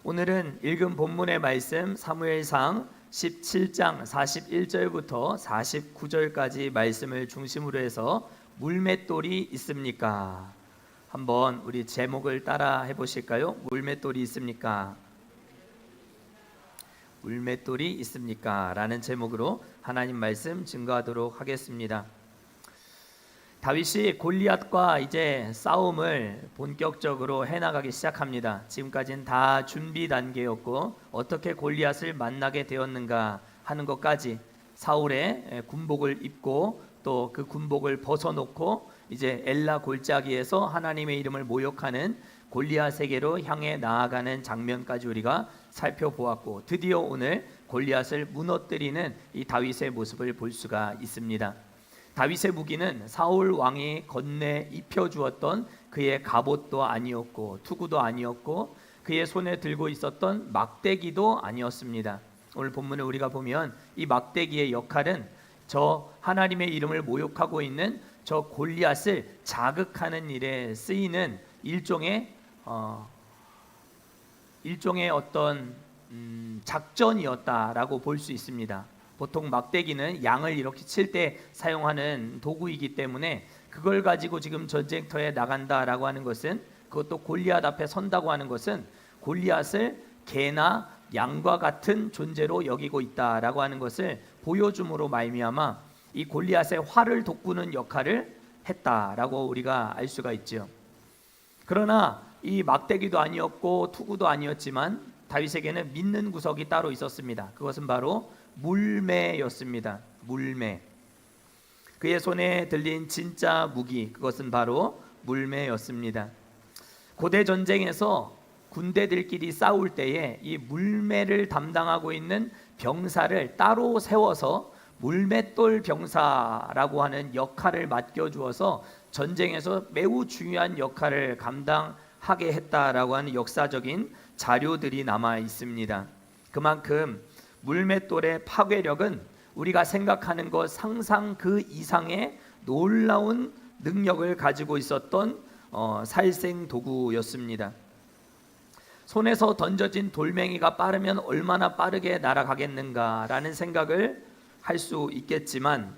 오늘은 읽은 본문의 말씀 사무엘상 17장 41절부터 49절까지 말씀을 중심으로 해서 물맷돌이 있습니까? 한번 우리 제목을 따라 해보실까요? 물맷돌이 있습니까? 물맷돌이 있습니까? 라는 제목으로 하나님 말씀 증거하도록 하겠습니다. 다윗이 골리앗과 이제 싸움을 본격적으로 해나가기 시작합니다. 지금까지는 다 준비 단계였고 어떻게 골리앗을 만나게 되었는가 하는 것까지 사울의 군복을 입고 또 그 군복을 벗어놓고 이제 엘라 골짜기에서 하나님의 이름을 모욕하는 골리앗에게로 향해 나아가는 장면까지 우리가 살펴보았고 드디어 오늘 골리앗을 무너뜨리는 이 다윗의 모습을 볼 수가 있습니다. 다윗의 무기는 사울 왕이 건네 입혀주었던 그의 갑옷도 아니었고 투구도 아니었고 그의 손에 들고 있었던 막대기도 아니었습니다. 오늘 본문을 우리가 보면 이 막대기의 역할은 저 하나님의 이름을 모욕하고 있는 저 골리앗을 자극하는 일에 쓰이는 일종의 어떤 작전이었다라고 볼 수 있습니다. 보통 막대기는 양을 이렇게 칠 때 사용하는 도구이기 때문에 그걸 가지고 지금 전쟁터에 나간다라고 하는 것은, 그것도 골리앗 앞에 선다고 하는 것은 골리앗을 개나 양과 같은 존재로 여기고 있다라고 하는 것을 보여줌으로 말미암아 이 골리앗의 활을 돋구는 역할을 했다라고 우리가 알 수가 있죠. 그러나 이 막대기도 아니었고 투구도 아니었지만 다윗에게는 믿는 구석이 따로 있었습니다. 그것은 바로 물매였습니다. 물매. 그의 손에 들린 진짜 무기, 그것은 바로 물매였습니다. 고대 전쟁에서 군대들끼리 싸울 때에 이 물매를 담당하고 있는 병사를 따로 세워서 물맷돌 병사라고 하는 역할을 맡겨주어서 전쟁에서 매우 중요한 역할을 감당하게 했다라고 하는 역사적인 자료들이 남아 있습니다. 그만큼 물맷돌의 파괴력은 우리가 생각하는 것 상상 그 이상의 놀라운 능력을 가지고 있었던 살생 도구였습니다. 손에서 던져진 돌멩이가 빠르면 얼마나 빠르게 날아가겠는가라는 생각을 할 수 있겠지만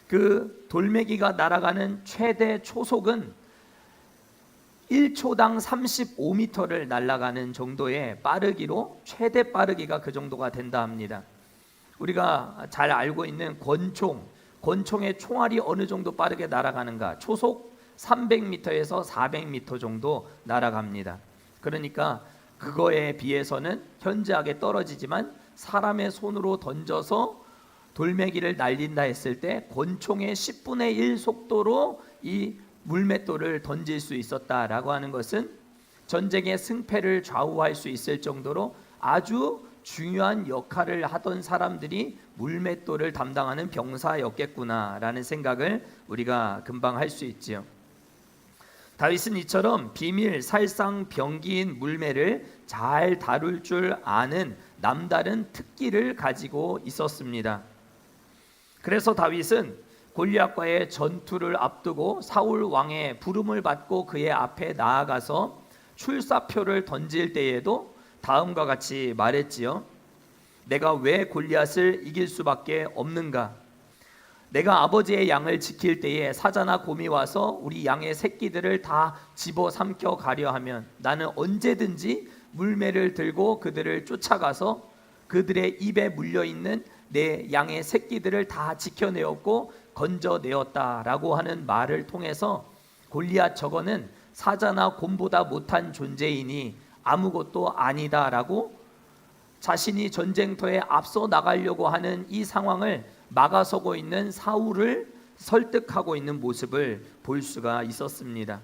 그 돌멩이가 날아가는 최대 초속은 1초당 35m를 날아가는 정도의 빠르기로, 최대 빠르기가 그 정도가 된다 합니다. 우리가 잘 알고 있는 권총의 총알이 어느 정도 빠르게 날아가는가? 초속 300m에서 400m 정도 날아갑니다. 그러니까 그거에 비해서는 현저하게 떨어지지만 사람의 손으로 던져서 돌멩이를 날린다 했을 때 권총의 10분의 1 속도로 이 물맷돌을 던질 수 있었다라고 하는 것은 전쟁의 승패를 좌우할 수 있을 정도로 아주 중요한 역할을 하던 사람들이 물맷돌을 담당하는 병사였겠구나라는 생각을 우리가 금방 할 수 있지요. 다윗은 이처럼 비밀 살상병기인 물매를 잘 다룰 줄 아는 남다른 특기를 가지고 있었습니다. 그래서 다윗은 골리앗과의 전투를 앞두고 사울 왕의 부름을 받고 그의 앞에 나아가서 출사표를 던질 때에도 다음과 같이 말했지요. 내가 왜 골리앗을 이길 수밖에 없는가? 내가 아버지의 양을 지킬 때에 사자나 곰이 와서 우리 양의 새끼들을 다 집어삼켜 가려 하면 나는 언제든지 물매를 들고 그들을 쫓아가서 그들의 입에 물려있는 내 양의 새끼들을 다 지켜내었고 건져내었다라고 하는 말을 통해서 골리앗 저거는 사자나 곰보다 못한 존재이니 아무것도 아니다라고 자신이 전쟁터에 앞서 나가려고 하는 이 상황을 막아서고 있는 사울을 설득하고 있는 모습을 볼 수가 있었습니다.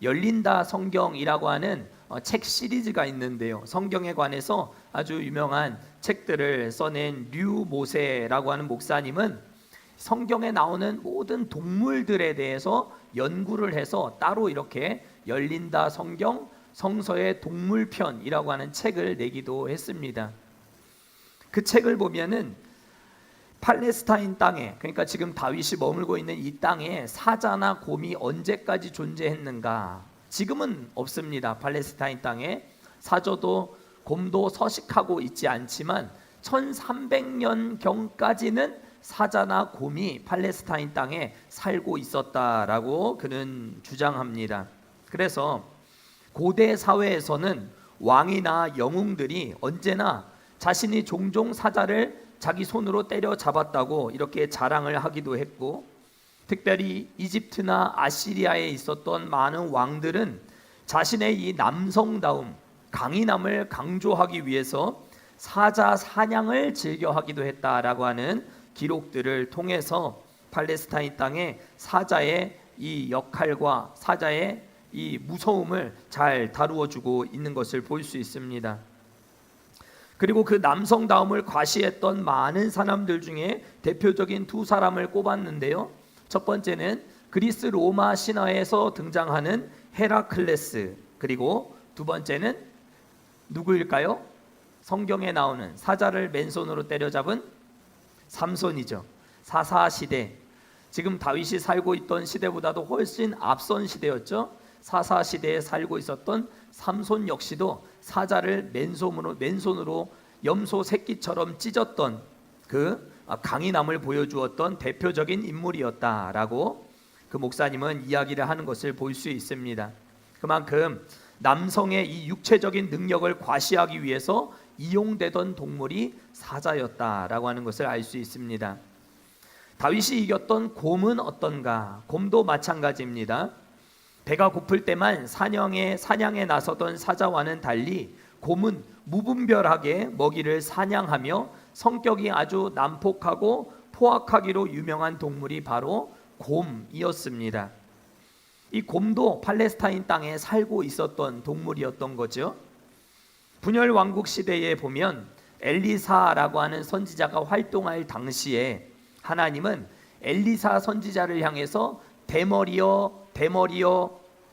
열린다 성경이라고 하는 책 시리즈가 있는데요. 성경에 관해서 아주 유명한 책들을 써낸 류 모세라고 하는 목사님은 성경에 나오는 모든 동물들에 대해서 연구를 해서 따로 이렇게 열린다 성경 성서의 동물편이라고 하는 책을 내기도 했습니다. 그 책을 보면은 팔레스타인 땅에, 그러니까 지금 다윗이 머물고 있는 이 땅에 사자나 곰이 언제까지 존재했는가, 지금은 없습니다. 팔레스타인 땅에 사저도 곰도 서식하고 있지 않지만 1300년 경까지는 사자나 곰이 팔레스타인 땅에 살고 있었다라고 그는 주장합니다. 그래서 고대 사회에서는 왕이나 영웅들이 언제나 자신이 종종 사자를 자기 손으로 때려 잡았다고 이렇게 자랑을 하기도 했고, 특별히 이집트나 아시리아에 있었던 많은 왕들은 자신의 이 남성다움, 강인함을 강조하기 위해서 사자 사냥을 즐겨 하기도 했다라고 하는 기록들을 통해서 팔레스타인 땅에 사자의 이 역할과 사자의 이 무서움을 잘 다루어 주고 있는 것을 볼 수 있습니다. 그리고 그 남성다움을 과시했던 많은 사람들 중에 대표적인 두 사람을 꼽았는데요. 첫 번째는 그리스 로마 신화에서 등장하는 헤라클레스, 그리고 두 번째는 누구일까요? 성경에 나오는 사자를 맨손으로 때려잡은 삼손이죠. 사사시대, 지금 다윗이 살고 있던 시대보다도 훨씬 앞선 시대였죠. 사사시대에 살고 있었던 삼손 역시도 사자를 맨손으로 염소 새끼처럼 찢었던 그 강인함을 보여주었던 대표적인 인물이었다라고 그 목사님은 이야기를 하는 것을 볼 수 있습니다. 그만큼 남성의 이 육체적인 능력을 과시하기 위해서 이용되던 동물이 사자였다라고 하는 것을 알 수 있습니다. 다윗이 이겼던 곰은 어떤가? 곰도 마찬가지입니다. 배가 고플 때만 사냥에 나서던 사자와는 달리 곰은 무분별하게 먹이를 사냥하며 성격이 아주 난폭하고 포악하기로 유명한 동물이 바로 곰이었습니다. 이 곰도 팔레스타인 땅에 살고 있었던 동물이었던 거죠. 분열 왕국 시대에 보면 엘리사라고 하는 선지자가 활동할 당시에 하나님은 엘리사 선지자를 향해서 대머리여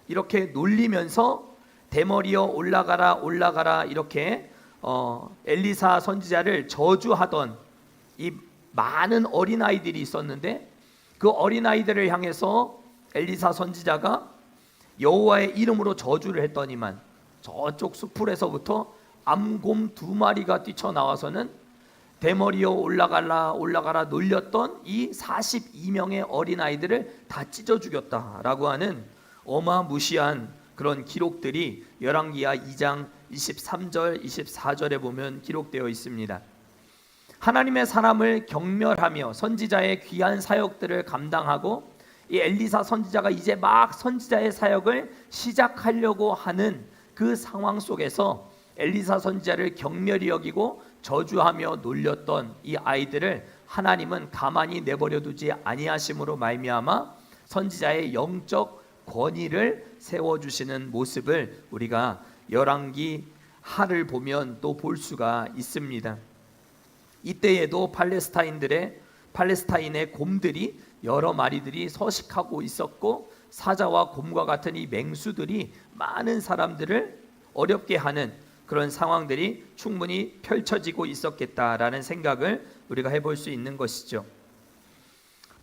이렇게 놀리면서 대머리여 올라가라 이렇게 엘리사 선지자를 저주하던 이 많은 어린아이들이 있었는데, 그 어린아이들을 향해서 엘리사 선지자가 여호와의 이름으로 저주를 했더니만 저쪽 수풀에서부터 암곰 2마리가 뛰쳐나와서는 대머리여 올라가라 놀렸던 이 42명의 어린아이들을 다 찢어 죽였다라고 하는 어마무시한 그런 기록들이 열왕기하 2장 23절 24절에 보면 기록되어 있습니다. 하나님의 사람을 경멸하며 선지자의 귀한 사역들을 감당하고 이 엘리사 선지자가 이제 막 선지자의 사역을 시작하려고 하는 그 상황 속에서 엘리사 선지자를 경멸히 여기고 저주하며 놀렸던 이 아이들을 하나님은 가만히 내버려 두지 아니하심으로 말미암아 선지자의 영적 권위를 세워주시는 모습을 우리가 열왕기 하를 보면 또 볼 수가 있습니다. 이때에도 팔레스타인의 곰들이 여러 마리들이 서식하고 있었고, 사자와 곰과 같은 이 맹수들이 많은 사람들을 어렵게 하는 그런 상황들이 충분히 펼쳐지고 있었겠다라는 생각을 우리가 해볼 수 있는 것이죠.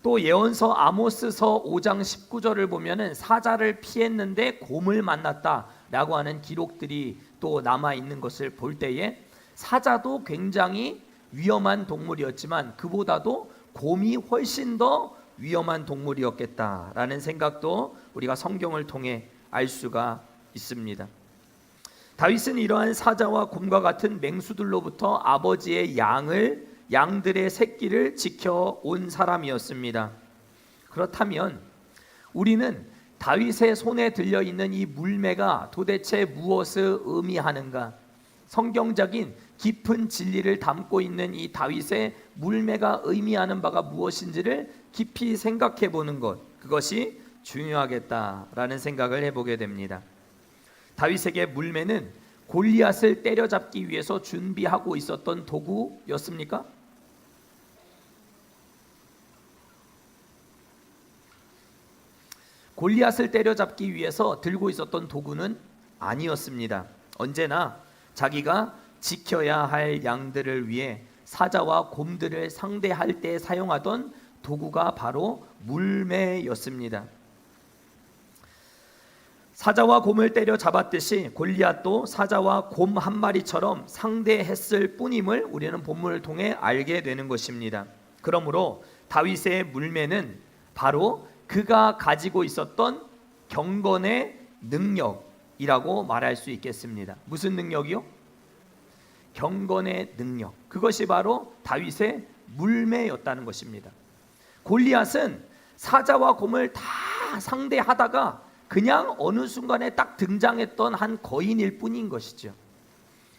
또 예언서 아모스서 5장 19절을 보면은 사자를 피했는데 곰을 만났다라고 하는 기록들이 또 남아 있는 것을 볼 때에 사자도 굉장히 위험한 동물이었지만 그보다도 곰이 훨씬 더 위험한 동물이었겠다라는 생각도 우리가 성경을 통해 알 수가 있습니다. 다윗은 이러한 사자와 곰과 같은 맹수들로부터 아버지의 양들의 새끼를 지켜온 사람이었습니다. 그렇다면 우리는 다윗의 손에 들려있는 이 물매가 도대체 무엇을 의미하는가? 성경적인 깊은 진리를 담고 있는 이 다윗의 물매가 의미하는 바가 무엇인지를 깊이 생각해 보는 것, 그것이 중요하겠다라는 생각을 해보게 됩니다. 다윗에게 물매는 골리앗을 때려잡기 위해서 준비하고 있었던 도구였습니까? 골리앗을 때려잡기 위해서 들고 있었던 도구는 아니었습니다. 언제나 자기가 지켜야 할 양들을 위해 사자와 곰들을 상대할 때 사용하던 도구가 바로 물매였습니다. 사자와 곰을 때려 잡았듯이 골리앗도 사자와 곰 한 마리처럼 상대했을 뿐임을 우리는 본문을 통해 알게 되는 것입니다. 그러므로 다윗의 물매는 바로 그가 가지고 있었던 경건의 능력이라고 말할 수 있겠습니다. 무슨 능력이요? 경건의 능력. 그것이 바로 다윗의 물매였다는 것입니다. 골리앗은 사자와 곰을 다 상대하다가 그냥 어느 순간에 딱 등장했던 한 거인일 뿐인 것이죠.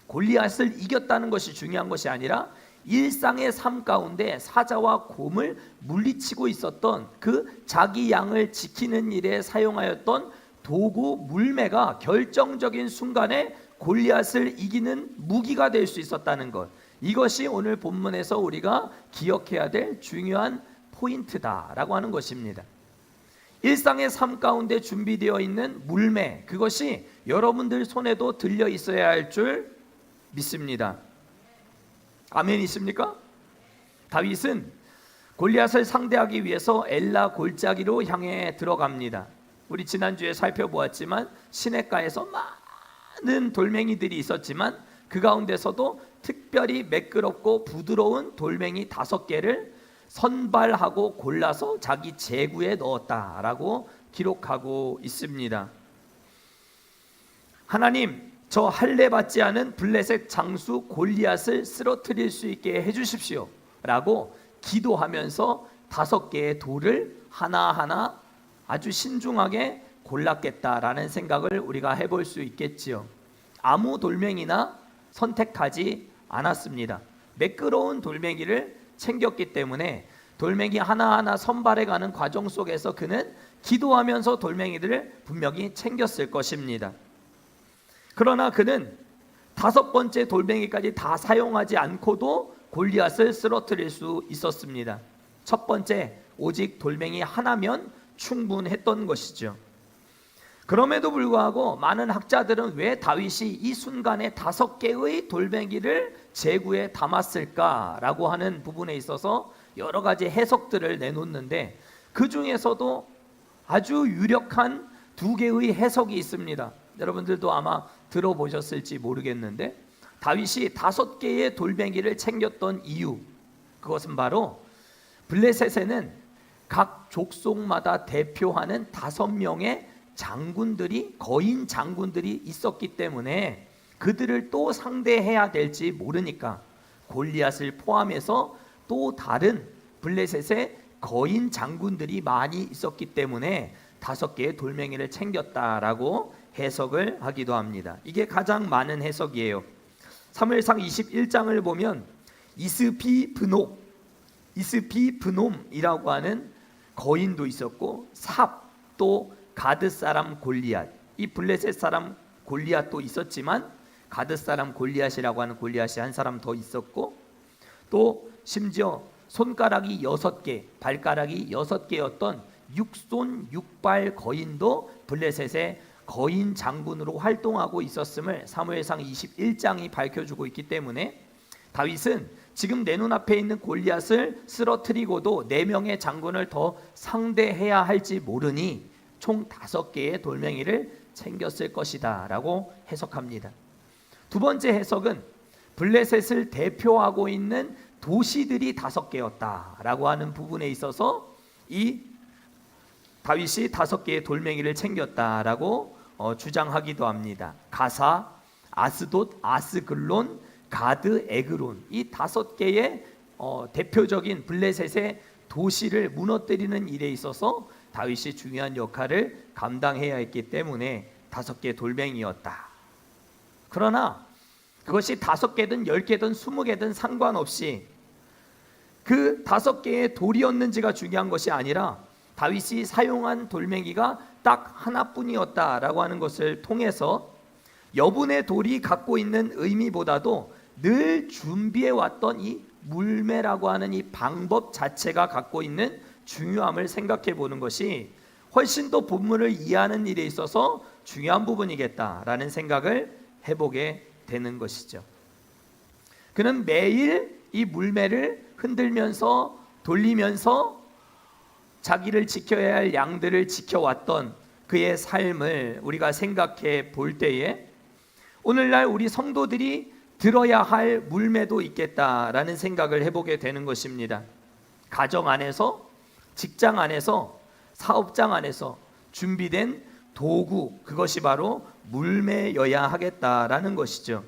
골리앗을 이겼다는 것이 중요한 것이 아니라 일상의 삶 가운데 사자와 곰을 물리치고 있었던 그 자기 양을 지키는 일에 사용하였던 도구 물매가 결정적인 순간에 골리앗을 이기는 무기가 될 수 있었다는 것. 이것이 오늘 본문에서 우리가 기억해야 될 중요한 포인트다라고 하는 것입니다. 일상의 삶 가운데 준비되어 있는 물매, 그것이 여러분들 손에도 들려 있어야 할 줄 믿습니다. 아멘 있습니까? 다윗은 골리앗을 상대하기 위해서 엘라 골짜기로 향해 들어갑니다. 우리 지난주에 살펴보았지만 시냇가에서 많은 돌멩이들이 있었지만 그 가운데서도 특별히 매끄럽고 부드러운 돌멩이 5개를 선발하고 골라서 자기 제구에 넣었다라고 기록하고 있습니다. 하나님, 저 할례 받지 않은 블레셋 장수 골리앗을 쓰러뜨릴 수 있게 해주십시오 라고 기도하면서 5개의 돌을 하나하나 아주 신중하게 골랐겠다라는 생각을 우리가 해볼 수 있겠지요. 아무 돌멩이나 선택하지 않았습니다. 매끄러운 돌멩이를 챙겼기 때문에 돌멩이 하나하나 선발해가는 과정 속에서 그는 기도하면서 돌멩이들을 분명히 챙겼을 것입니다. 그러나 그는 5번째 돌멩이까지 다 사용하지 않고도 골리앗을 쓰러뜨릴 수 있었습니다. 첫 번째, 오직 돌멩이 하나면 충분했던 것이죠. 그럼에도 불구하고 많은 학자들은 왜 다윗이 이 순간에 5개의 돌멩이를 제구에 담았을까라고 하는 부분에 있어서 여러 가지 해석들을 내놓는데, 그 중에서도 아주 유력한 2개의 해석이 있습니다. 여러분들도 아마 들어보셨을지 모르겠는데, 다윗이 5개의 돌멩이를 챙겼던 이유, 그것은 바로 블레셋에는 각 족속마다 대표하는 5명의 장군들이, 거인 장군들이 있었기 때문에 그들을 또 상대해야 될지 모르니까 골리앗을 포함해서 또 다른 블레셋의 거인 장군들이 많이 있었기 때문에 5개의 돌멩이를 챙겼다라고 해석을 하기도 합니다. 이게 가장 많은 해석이에요. 사무엘상 21장을 보면 이스비브놈이라고 하는 거인도 있었고, 삽, 또 가드 사람 골리앗, 이 블레셋 사람 골리앗도 있었지만 가드 사람 골리앗이라고 하는 골리앗이 한 사람 더 있었고, 또 심지어 손가락이 6개, 발가락이 6개였던 육손 육발 거인도 블레셋의 거인 장군으로 활동하고 있었음을 사무엘상 21장이 밝혀주고 있기 때문에 다윗은 지금 내 눈앞에 있는 골리앗을 쓰러뜨리고도 4명의 장군을 더 상대해야 할지 모르니 총 5개의 돌멩이를 챙겼을 것이다 라고 해석합니다. 두 번째 해석은 블레셋을 대표하고 있는 도시들이 5개였다 라고 하는 부분에 있어서 이 다윗이 5개의 돌멩이를 챙겼다라고 주장하기도 합니다. 가사, 아스돗, 아스글론, 가드, 에그론, 이 5개의 대표적인 블레셋의 도시를 무너뜨리는 일에 있어서 다윗이 중요한 역할을 감당해야 했기 때문에 5개의 돌멩이였다. 그러나 그것이 5개든 10개든 20개든 상관없이 그 5개의 돌이었는지가 중요한 것이 아니라 다윗이 사용한 돌멩이가 딱 하나뿐이었다라고 하는 것을 통해서 여분의 돌이 갖고 있는 의미보다도 늘 준비해왔던 이 물매라고 하는 이 방법 자체가 갖고 있는 중요함을 생각해 보는 것이 훨씬 더 본문을 이해하는 일에 있어서 중요한 부분이겠다라는 생각을 해보게 되는 것이죠. 그는 매일 이 물매를 흔들면서 돌리면서 자기를 지켜야 할 양들을 지켜왔던 그의 삶을 우리가 생각해 볼 때에 오늘날 우리 성도들이 들어야 할 물매도 있겠다라는 생각을 해보게 되는 것입니다. 가정 안에서, 직장 안에서, 사업장 안에서 준비된 도구, 그것이 바로 물매여야 하겠다라는 것이죠.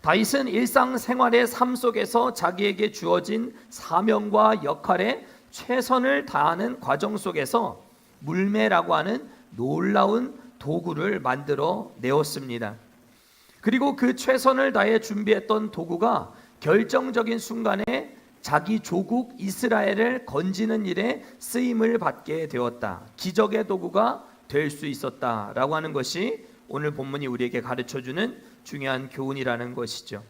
다윗은 일상생활의 삶 속에서 자기에게 주어진 사명과 역할에 최선을 다하는 과정 속에서 물매라고 하는 놀라운 도구를 만들어 내었습니다. 그리고 그 최선을 다해 준비했던 도구가 결정적인 순간에 자기 조국 이스라엘을 건지는 일에 쓰임을 받게 되었다. 기적의 도구가 될 수 있었다라고 하는 것이 오늘 본문이 우리에게 가르쳐주는 중요한 교훈이라는 것이죠.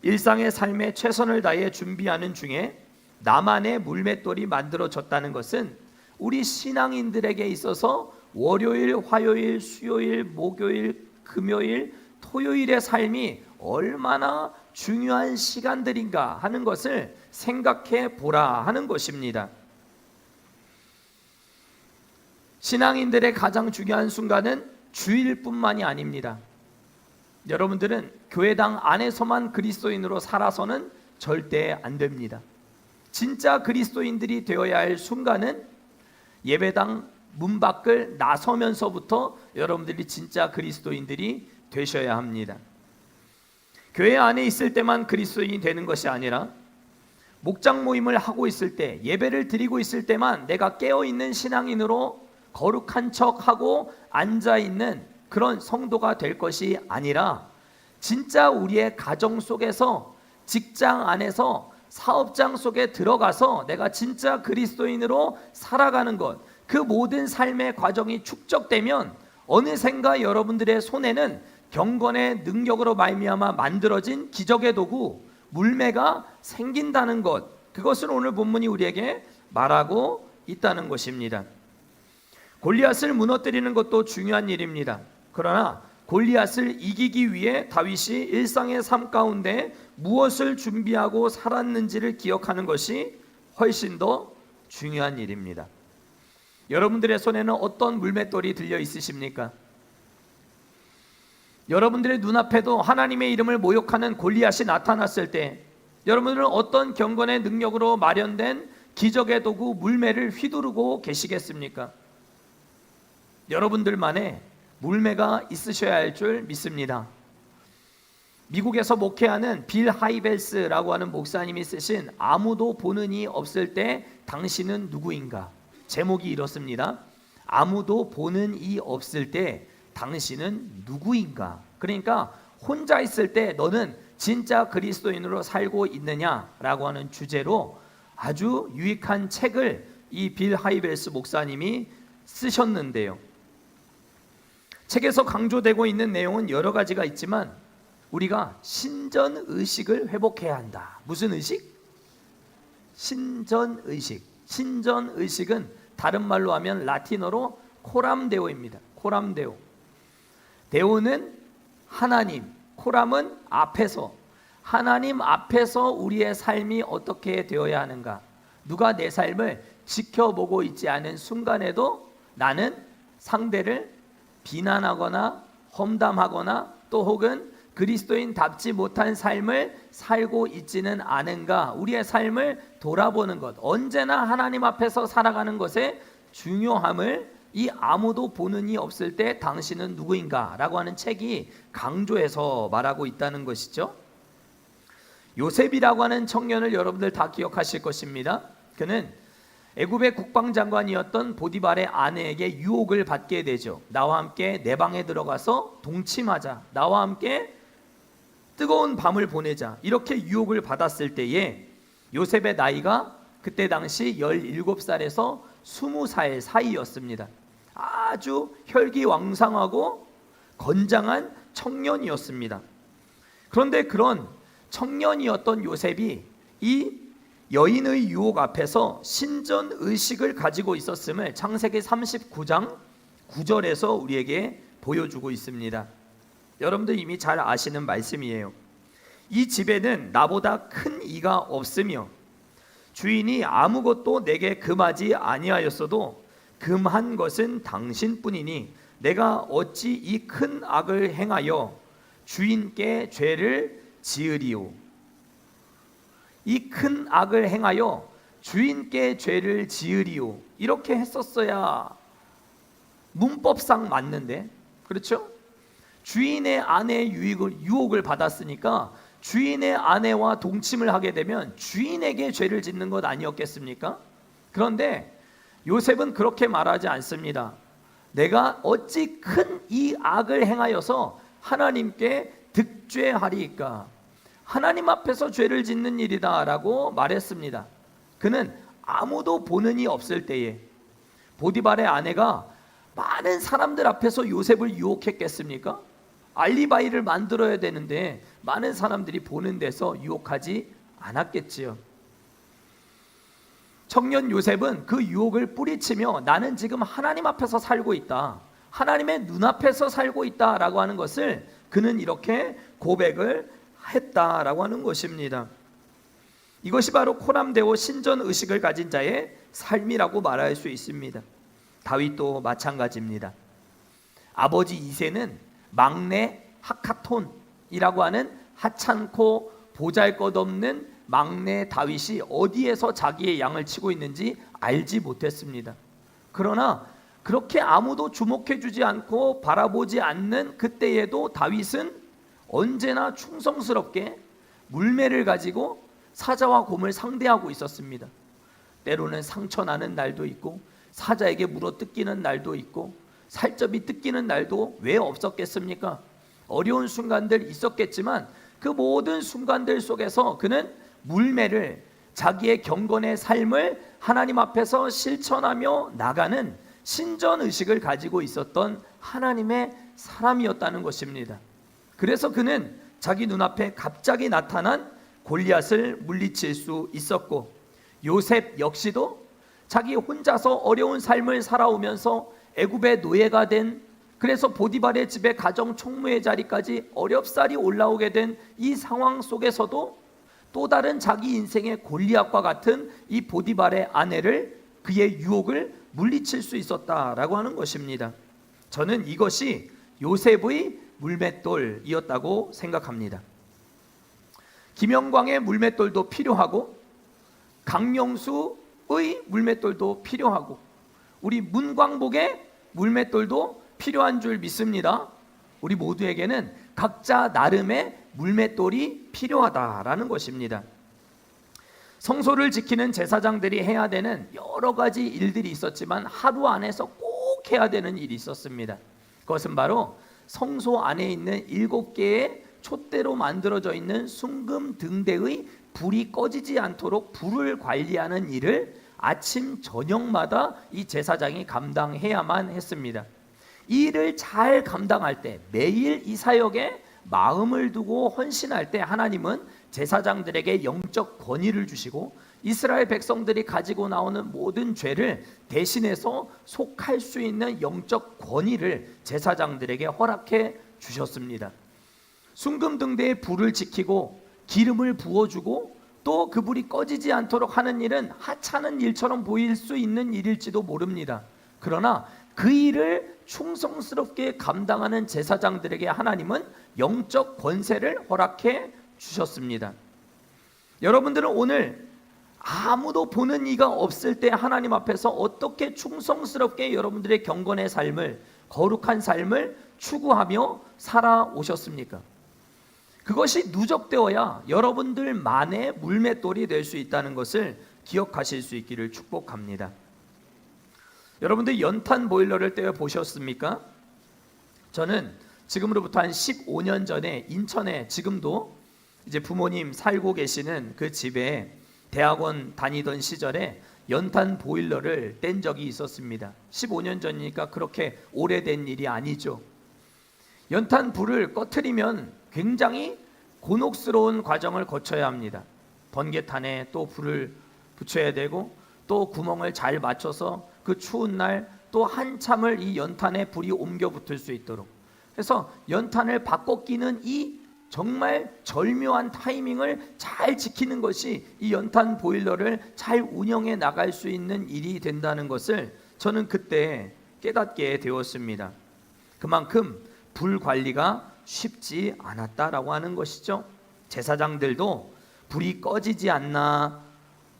일상의 삶에 최선을 다해 준비하는 중에 나만의 물맷돌이 만들어졌다는 것은 우리 신앙인들에게 있어서 월요일, 화요일, 수요일, 목요일, 금요일, 토요일의 삶이 얼마나 중요한 시간들인가 하는 것을 생각해 보라 하는 것입니다. 신앙인들의 가장 중요한 순간은 주일뿐만이 아닙니다. 여러분들은 교회당 안에서만 그리스도인으로 살아서는 절대 안 됩니다. 진짜 그리스도인들이 되어야 할 순간은 예배당 문 밖을 나서면서부터 여러분들이 진짜 그리스도인들이 되셔야 합니다. 교회 안에 있을 때만 그리스도인이 되는 것이 아니라 목장 모임을 하고 있을 때, 예배를 드리고 있을 때만 내가 깨어있는 신앙인으로 거룩한 척하고 앉아있는 그런 성도가 될 것이 아니라 진짜 우리의 가정 속에서, 직장 안에서, 사업장 속에 들어가서 내가 진짜 그리스도인으로 살아가는 것, 그 모든 삶의 과정이 축적되면 어느샌가 여러분들의 손에는 경건의 능력으로 말미암아 만들어진 기적의 도구 물매가 생긴다는 것, 그것을 오늘 본문이 우리에게 말하고 있다는 것입니다. 골리앗을 무너뜨리는 것도 중요한 일입니다. 그러나 골리앗을 이기기 위해 다윗이 일상의 삶 가운데 무엇을 준비하고 살았는지를 기억하는 것이 훨씬 더 중요한 일입니다. 여러분들의 손에는 어떤 물맷돌이 들려 있으십니까? 여러분들의 눈앞에도 하나님의 이름을 모욕하는 골리앗이 나타났을 때 여러분들은 어떤 경건의 능력으로 마련된 기적의 도구 물매를 휘두르고 계시겠습니까? 여러분들만의 물매가 있으셔야 할 줄 믿습니다. 미국에서 목회하는 빌 하이벨스라고 하는 목사님이 쓰신 아무도 보는 이 없을 때 당신은 누구인가? 제목이 이렇습니다. 아무도 보는 이 없을 때 당신은 누구인가? 그러니까 혼자 있을 때 너는 진짜 그리스도인으로 살고 있느냐라고 하는 주제로 아주 유익한 책을 이 빌 하이벨스 목사님이 쓰셨는데요. 책에서 강조되고 있는 내용은 여러 가지가 있지만 우리가 신전의식을 회복해야 한다. 무슨 의식? 신전의식. 신전의식은 다른 말로 하면 라틴어로 코람데오입니다. 코람데오. 데오는 하나님, 코람은 앞에서. 하나님 앞에서 우리의 삶이 어떻게 되어야 하는가? 누가 내 삶을 지켜보고 있지 않은 순간에도 나는 상대를 비난하거나 험담하거나 또 혹은 그리스도인답지 못한 삶을 살고 있지는 않은가? 우리의 삶을 돌아보는 것, 언제나 하나님 앞에서 살아가는 것의 중요함을 이 아무도 보는 이 없을 때 당신은 누구인가? 라고 하는 책이 강조해서 말하고 있다는 것이죠. 요셉이라고 하는 청년을 여러분들 다 기억하실 것입니다. 그는 애굽의 국방장관이었던 보디발의 아내에게 유혹을 받게 되죠. 나와 함께 내 방에 들어가서 동침하자, 나와 함께 뜨거운 밤을 보내자, 이렇게 유혹을 받았을 때에 요셉의 나이가 그때 당시 17살에서 20살 사이였습니다. 아주 혈기왕성하고 건장한 청년이었습니다. 그런데 그런 청년이었던 요셉이 이 여인의 유혹 앞에서 신전의식을 가지고 있었음을 창세기 39장 9절에서 우리에게 보여주고 있습니다. 여러분들 이미 잘 아시는 말씀이에요. 이 집에는 나보다 큰 이가 없으며 주인이 아무것도 내게 금하지 아니하였어도 금한 것은 당신뿐이니 내가 어찌 이 큰 악을 행하여 주인께 죄를 지으리오. 이 큰 악을 행하여 주인께 죄를 지으리오. 이렇게 했었어야 문법상 맞는데, 그렇죠? 주인의 아내의 유혹을 받았으니까 주인의 아내와 동침을 하게 되면 주인에게 죄를 짓는 것 아니었겠습니까? 그런데 요셉은 그렇게 말하지 않습니다. 내가 어찌 큰 이 악을 행하여서 하나님께 득죄하리이까. 하나님 앞에서 죄를 짓는 일이다 라고 말했습니다. 그는 아무도 보는 이 없을 때에, 보디발의 아내가 많은 사람들 앞에서 요셉을 유혹했겠습니까? 알리바이를 만들어야 되는데 많은 사람들이 보는 데서 유혹하지 않았겠지요. 청년 요셉은 그 유혹을 뿌리치며 나는 지금 하나님 앞에서 살고 있다, 하나님의 눈앞에서 살고 있다라고 하는 것을 그는 이렇게 고백을 했다라고 하는 것입니다. 이것이 바로 코람데오 신전 의식을 가진 자의 삶이라고 말할 수 있습니다. 다윗도 마찬가지입니다. 아버지 이새는 막내 하카톤이라고 하는 하찮고 보잘것없는 막내 다윗이 어디에서 자기의 양을 치고 있는지 알지 못했습니다. 그러나 그렇게 아무도 주목해주지 않고 바라보지 않는 그때에도 다윗은 언제나 충성스럽게 물매를 가지고 사자와 곰을 상대하고 있었습니다. 때로는 상처 나는 날도 있고 사자에게 물어 뜯기는 날도 있고 살점이 뜯기는 날도 왜 없었겠습니까? 어려운 순간들 있었겠지만 그 모든 순간들 속에서 그는 물매를, 자기의 경건의 삶을 하나님 앞에서 실천하며 나가는 신전의식을 가지고 있었던 하나님의 사람이었다는 것입니다. 그래서 그는 자기 눈앞에 갑자기 나타난 골리앗을 물리칠 수 있었고, 요셉 역시도 자기 혼자서 어려운 삶을 살아오면서 애굽의 노예가 된, 그래서 보디발의 집에 가정 총무의 자리까지 어렵사리 올라오게 된 이 상황 속에서도 또 다른 자기 인생의 골리앗과 같은 이 보디발의 아내를, 그의 유혹을 물리칠 수 있었다라고 하는 것입니다. 저는 이것이 요셉의 물맷돌이었다고 생각합니다. 김영광의 물맷돌도 필요하고 강영수의 물맷돌도 필요하고 우리 문광복의 물맷돌도 필요한 줄 믿습니다. 우리 모두에게는 각자 나름의 물맷돌이 필요하다라는 것입니다. 성소를 지키는 제사장들이 해야 되는 여러 가지 일들이 있었지만 하루 안에서 꼭 해야 되는 일이 있었습니다. 그것은 바로 성소 안에 있는 7개의 촛대로 만들어져 있는 순금 등대의 불이 꺼지지 않도록 불을 관리하는 일을 아침 저녁마다 이 제사장이 감당해야만 했습니다. 이 일을 잘 감당할 때, 매일 이 사역에 마음을 두고 헌신할 때 하나님은 제사장들에게 영적 권위를 주시고 이스라엘 백성들이 가지고 나오는 모든 죄를 대신해서 속할 수 있는 영적 권위를 제사장들에게 허락해 주셨습니다. 순금등대의 불을 지키고 기름을 부어주고 또 그 불이 꺼지지 않도록 하는 일은 하찮은 일처럼 보일 수 있는 일일지도 모릅니다. 그러나 그 일을 충성스럽게 감당하는 제사장들에게 하나님은 영적 권세를 허락해 주셨습니다. 여러분들은 오늘 아무도 보는 이가 없을 때 하나님 앞에서 어떻게 충성스럽게 여러분들의 경건의 삶을, 거룩한 삶을 추구하며 살아오셨습니까? 그것이 누적되어야 여러분들만의 물맷돌이 될 수 있다는 것을 기억하실 수 있기를 축복합니다. 여러분들 연탄 보일러를 떼어 보셨습니까? 저는 지금으로부터 한 15년 전에 인천에, 지금도 이제 부모님 살고 계시는 그 집에 대학원 다니던 시절에 연탄 보일러를 뗀 적이 있었습니다. 15년 전이니까 그렇게 오래된 일이 아니죠. 연탄 불을 꺼트리면 굉장히 곤혹스러운 과정을 거쳐야 합니다. 번개탄에 또 불을 붙여야 되고 또 구멍을 잘 맞춰서 그 추운 날 또 한참을 이 연탄에 불이 옮겨 붙을 수 있도록, 그래서 연탄을 바꿔 끼는 이 정말 절묘한 타이밍을 잘 지키는 것이 이 연탄 보일러를 잘 운영해 나갈 수 있는 일이 된다는 것을 저는 그때 깨닫게 되었습니다. 그만큼 불 관리가 쉽지 않았다라고 하는 것이죠. 제사장들도 불이 꺼지지 않나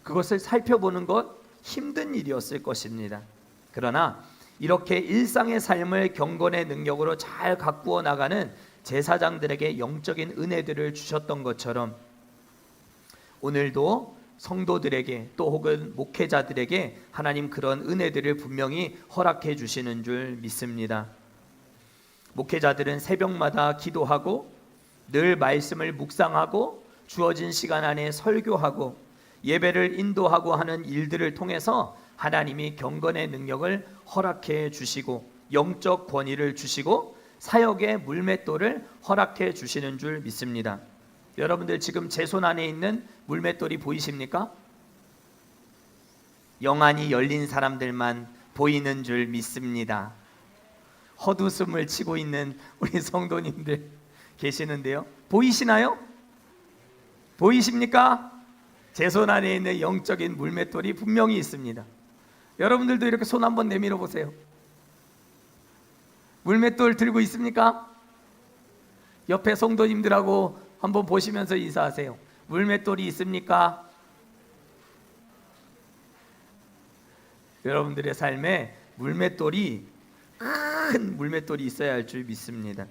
그것을 살펴보는 것 힘든 일이었을 것입니다. 그러나 이렇게 일상의 삶을 경건의 능력으로 잘 가꾸어 나가는 제사장들에게 영적인 은혜들을 주셨던 것처럼 오늘도 성도들에게 또 혹은 목회자들에게 하나님 그런 은혜들을 분명히 허락해 주시는 줄 믿습니다. 목회자들은 새벽마다 기도하고 늘 말씀을 묵상하고 주어진 시간 안에 설교하고 예배를 인도하고 하는 일들을 통해서 하나님이 경건의 능력을 허락해 주시고 영적 권위를 주시고 사역의 물맷돌을 허락해 주시는 줄 믿습니다. 여러분들 지금 제 손 안에 있는 물맷돌이 보이십니까? 영안이 열린 사람들만 보이는 줄 믿습니다. 헛웃음을 치고 있는 우리 성도님들 계시는데요. 보이시나요? 보이십니까? 제 손 안에 있는 영적인 물맷돌이 분명히 있습니다. 여러분들도 이렇게 손 한번 내밀어 보세요. 물맷돌 들고 있습니까? 옆에 성도님들하고 한번 보시면서 인사하세요. 물맷돌이 있습니까? 여러분들의 삶에 물맷돌이 큰 물맷돌이 있어야 할 줄 믿습니다.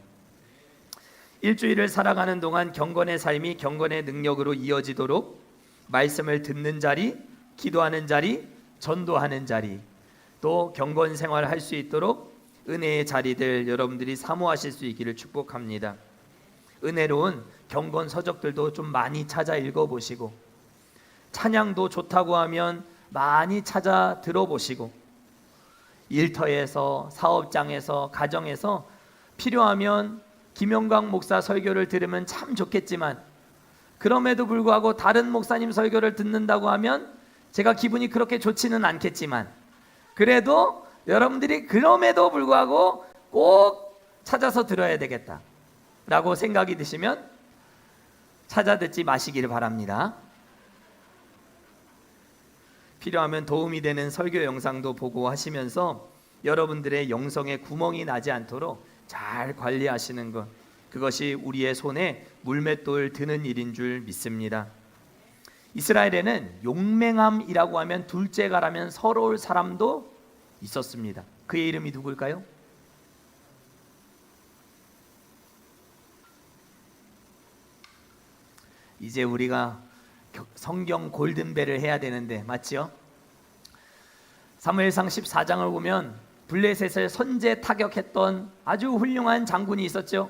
일주일을 살아가는 동안 경건의 삶이 경건의 능력으로 이어지도록 말씀을 듣는 자리, 기도하는 자리, 전도하는 자리, 또 경건 생활을 할 수 있도록 은혜의 자리들 여러분들이 사모하실 수 있기를 축복합니다. 은혜로운 경건 서적들도 좀 많이 찾아 읽어보시고 찬양도 좋다고 하면 많이 찾아 들어보시고 일터에서 사업장에서 가정에서 필요하면 김영광 목사 설교를 들으면 참 좋겠지만 그럼에도 불구하고 다른 목사님 설교를 듣는다고 하면 제가 기분이 그렇게 좋지는 않겠지만 그래도 여러분들이 그럼에도 불구하고 꼭 찾아서 들어야 되겠다 라고 생각이 드시면 찾아 듣지 마시기를 바랍니다. 필요하면 도움이 되는 설교 영상도 보고 하시면서 여러분들의 영성에 구멍이 나지 않도록 잘 관리하시는 것, 그것이 우리의 손에 물맷돌 드는 일인 줄 믿습니다. 이스라엘에는 용맹함이라고 하면 둘째가라면 서러울 사람도 있었습니다. 그의 이름이 누굴까요? 이제 우리가 성경 골든벨을 해야 되는데 맞지요? 사무엘상 14장을 보면 블레셋을 선제 타격했던 아주 훌륭한 장군이 있었죠.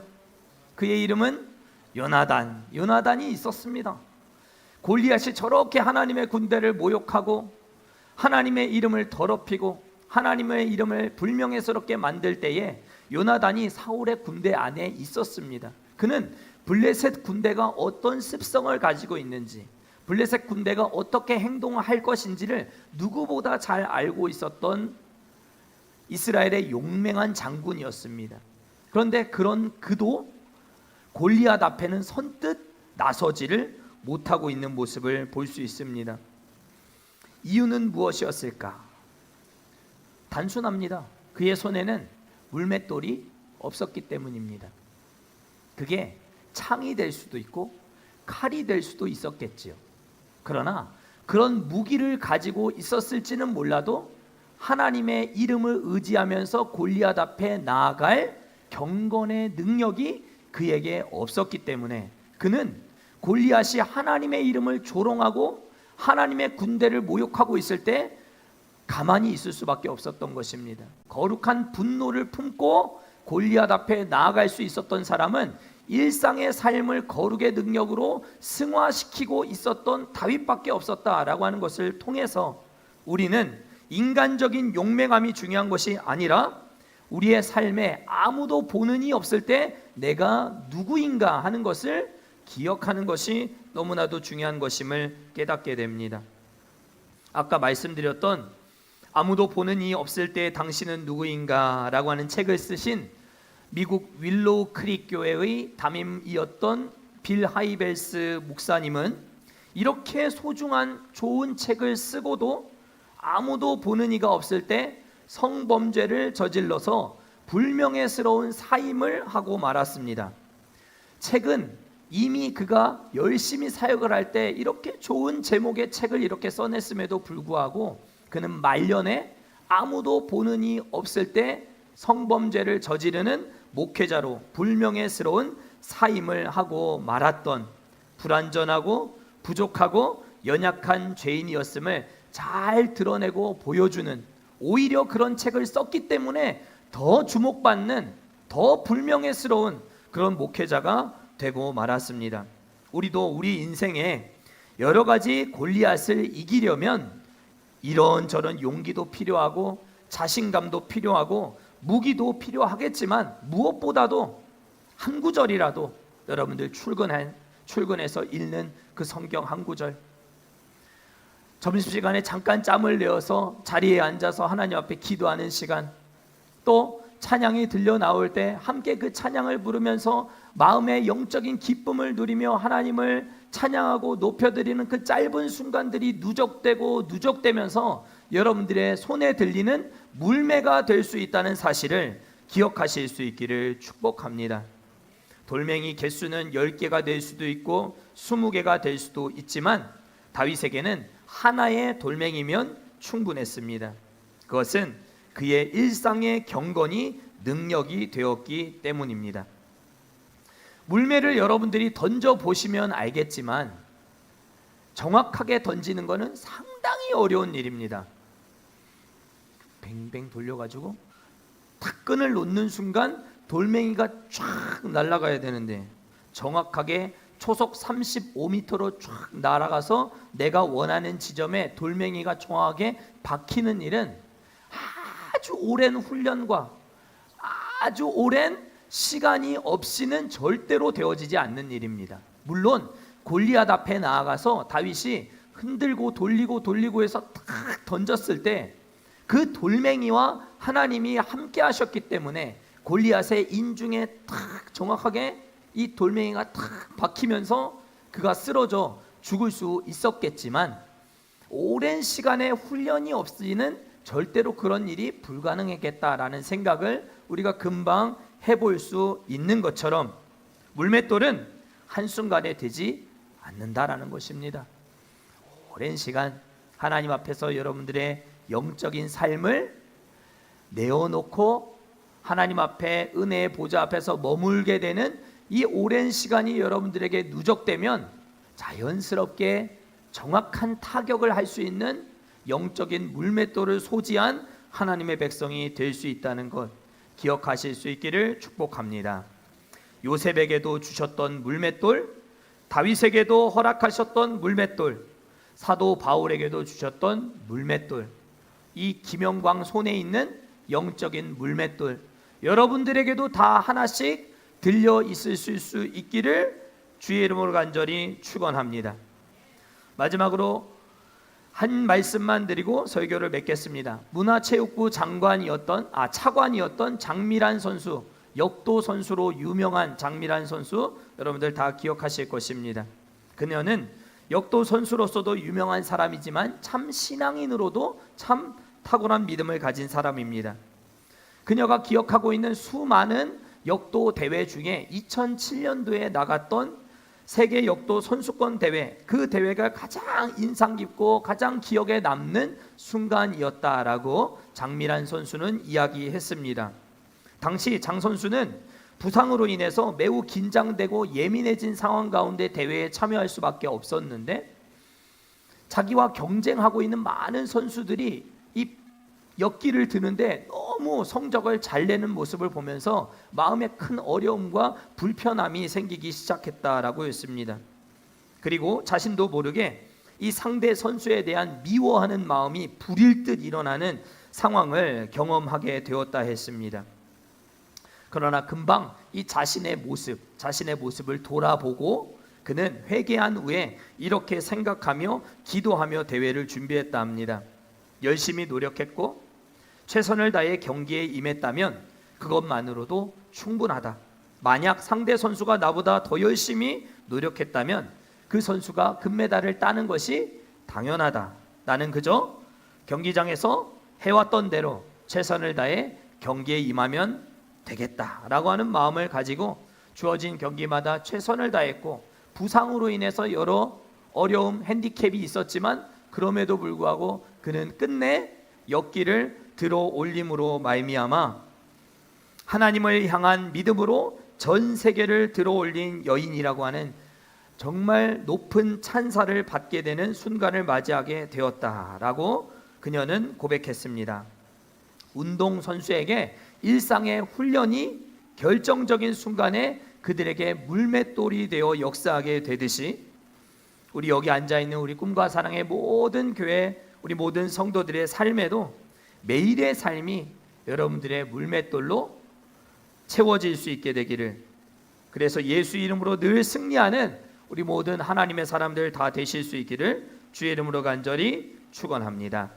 그의 이름은 요나단. 요나단이 있었습니다. 골리앗이 저렇게 하나님의 군대를 모욕하고 하나님의 이름을 더럽히고 하나님의 이름을 불명예스럽게 만들 때에 요나단이 사울의 군대 안에 있었습니다. 그는 블레셋 군대가 어떤 습성을 가지고 있는지, 블레셋 군대가 어떻게 행동할 것인지를 누구보다 잘 알고 있었던 이스라엘의 용맹한 장군이었습니다. 그런데 그런 그도 골리앗 앞에는 선뜻 나서지를 못하고 있는 모습을 볼 수 있습니다. 이유는 무엇이었을까? 단순합니다. 그의 손에는 물맷돌이 없었기 때문입니다. 그게 창이 될 수도 있고 칼이 될 수도 있었겠지요. 그러나 그런 무기를 가지고 있었을지는 몰라도 하나님의 이름을 의지하면서 골리앗 앞에 나아갈 경건의 능력이 그에게 없었기 때문에 그는 골리앗이 하나님의 이름을 조롱하고 하나님의 군대를 모욕하고 있을 때 가만히 있을 수밖에 없었던 것입니다. 거룩한 분노를 품고 골리앗 앞에 나아갈 수 있었던 사람은 일상의 삶을 거룩의 능력으로 승화시키고 있었던 다윗밖에 없었다라고 하는 것을 통해서 우리는 인간적인 용맹함이 중요한 것이 아니라 우리의 삶에 아무도 보는 이 없을 때 내가 누구인가 하는 것을 기억하는 것이 너무나도 중요한 것임을 깨닫게 됩니다. 아까 말씀드렸던 아무도 보는 이 없을 때 당신은 누구인가 라고 하는 책을 쓰신 미국 윌로우 크릭 교회의 담임이었던 빌 하이벨스 목사님은 이렇게 소중한 좋은 책을 쓰고도 아무도 보는 이가 없을 때 성범죄를 저질러서 불명예스러운 사임을 하고 말았습니다. 책은 이미 그가 열심히 사역을 할 때 이렇게 좋은 제목의 책을 이렇게 써냈음에도 불구하고 그는 말년에 아무도 보는 이 없을 때 성범죄를 저지르는 목회자로 불명예스러운 사임을 하고 말았던 불완전하고 부족하고 연약한 죄인이었음을 잘 드러내고 보여주는, 오히려 그런 책을 썼기 때문에 더 주목받는, 더 불명예스러운 그런 목회자가 되고 말았습니다. 우리도 우리 인생에 여러 가지 골리앗을 이기려면 이런저런 용기도 필요하고 자신감도 필요하고 무기도 필요하겠지만 무엇보다도 한 구절이라도 여러분들 출근해서 읽는 그 성경 한 구절, 점심시간에 잠깐 짬을 내어서 자리에 앉아서 하나님 앞에 기도하는 시간, 또 찬양이 들려 나올 때 함께 그 찬양을 부르면서 마음의 영적인 기쁨을 누리며 하나님을 찬양하고 높여드리는 그 짧은 순간들이 누적되면서 여러분들의 손에 들리는 물매가 될 수 있다는 사실을 기억하실 수 있기를 축복합니다. 돌멩이 개수는 10개가 될 수도 있고 20개가 될 수도 있지만 다윗에게는 하나의 돌멩이면 충분했습니다. 그것은 그의 일상의 경건이 능력이 되었기 때문입니다. 물매를 여러분들이 던져보시면 알겠지만 정확하게 던지는 것은 상당히 어려운 일입니다. 뱅뱅 돌려가지고 탁 끈을 놓는 순간 돌멩이가 쫙 날아가야 되는데 정확하게 초속 35m로 쫙 날아가서 내가 원하는 지점에 돌멩이가 정확하게 박히는 일은 아주 오랜 훈련과 아주 오랜 시간이 없이는 절대로 되어지지 않는 일입니다. 물론 골리앗 앞에 나아가서 다윗이 흔들고 돌리고 해서 탁 던졌을 때 그 돌멩이와 하나님이 함께 하셨기 때문에 골리앗의 인중에 탁 정확하게 이 돌멩이가 탁 박히면서 그가 쓰러져 죽을 수 있었겠지만 오랜 시간의 훈련이 없이는 절대로 그런 일이 불가능했겠다라는 생각을 우리가 금방 해볼 수 있는 것처럼 물맷돌은 한순간에 되지 않는다라는 것입니다. 오랜 시간 하나님 앞에서 여러분들의 영적인 삶을 내어놓고 하나님 앞에 은혜의 보좌 앞에서 머물게 되는 이 오랜 시간이 여러분들에게 누적되면 자연스럽게 정확한 타격을 할 수 있는 영적인 물맷돌을 소지한 하나님의 백성이 될 수 있다는 것 기억하실 수 있기를 축복합니다. 요셉에게도 주셨던 물맷돌, 다윗에게도 허락하셨던 물맷돌, 사도 바울에게도 주셨던 물맷돌, 이 김영광 손에 있는 영적인 물맷돌, 여러분들에게도 다 하나씩 들려 있을 수 있기를 주의 이름으로 간절히 축원합니다. 마지막으로 한 말씀만 드리고 설교를 맺겠습니다. 문화체육부 차관이었던 장미란 선수, 역도 선수로 유명한 장미란 선수, 여러분들 다 기억하실 것입니다. 그녀는 역도 선수로서도 유명한 사람이지만 참 신앙인으로도 참 탁월한 믿음을 가진 사람입니다. 그녀가 기억하고 있는 수많은 역도 대회 중에 2007년도에 나갔던 세계 역도 선수권 대회, 그 대회가 가장 인상 깊고 가장 기억에 남는 순간이었다라고 장미란 선수는 이야기했습니다. 당시 장 선수는 부상으로 인해서 매우 긴장되고 예민해진 상황 가운데 대회에 참여할 수밖에 없었는데 자기와 경쟁하고 있는 많은 선수들이 이 역기를 드는데 너무 성적을 잘 내는 모습을 보면서 마음에 큰 어려움과 불편함이 생기기 시작했다라고 했습니다. 그리고 자신도 모르게 이 상대 선수에 대한 미워하는 마음이 불일 듯 일어나는 상황을 경험하게 되었다 했습니다. 그러나 금방 이 자신의 모습을 돌아보고 그는 회개한 후에 이렇게 생각하며 기도하며 대회를 준비했다 합니다. 열심히 노력했고 최선을 다해 경기에 임했다면 그것만으로도 충분하다. 만약 상대 선수가 나보다 더 열심히 노력했다면 그 선수가 금메달을 따는 것이 당연하다. 나는 그저 경기장에서 해왔던 대로 최선을 다해 경기에 임하면 되겠다라고 하는 마음을 가지고 주어진 경기마다 최선을 다했고, 부상으로 인해서 여러 어려움, 핸디캡이 있었지만 그럼에도 불구하고 그는 끝내 역기를 들어 올림으로 말미암아 하나님을 향한 믿음으로 전 세계를 들어 올린 여인이라고 하는 정말 높은 찬사를 받게 되는 순간을 맞이하게 되었다라고 그녀는 고백했습니다. 운동선수에게 일상의 훈련이 결정적인 순간에 그들에게 물맷돌이 되어 역사하게 되듯이, 우리 여기 앉아있는 우리 꿈과 사랑의 모든 교회, 우리 모든 성도들의 삶에도 매일의 삶이 여러분들의 물맷돌로 채워질 수 있게 되기를, 그래서 예수 이름으로 늘 승리하는 우리 모든 하나님의 사람들 다 되실 수 있기를 주의 이름으로 간절히 축원합니다.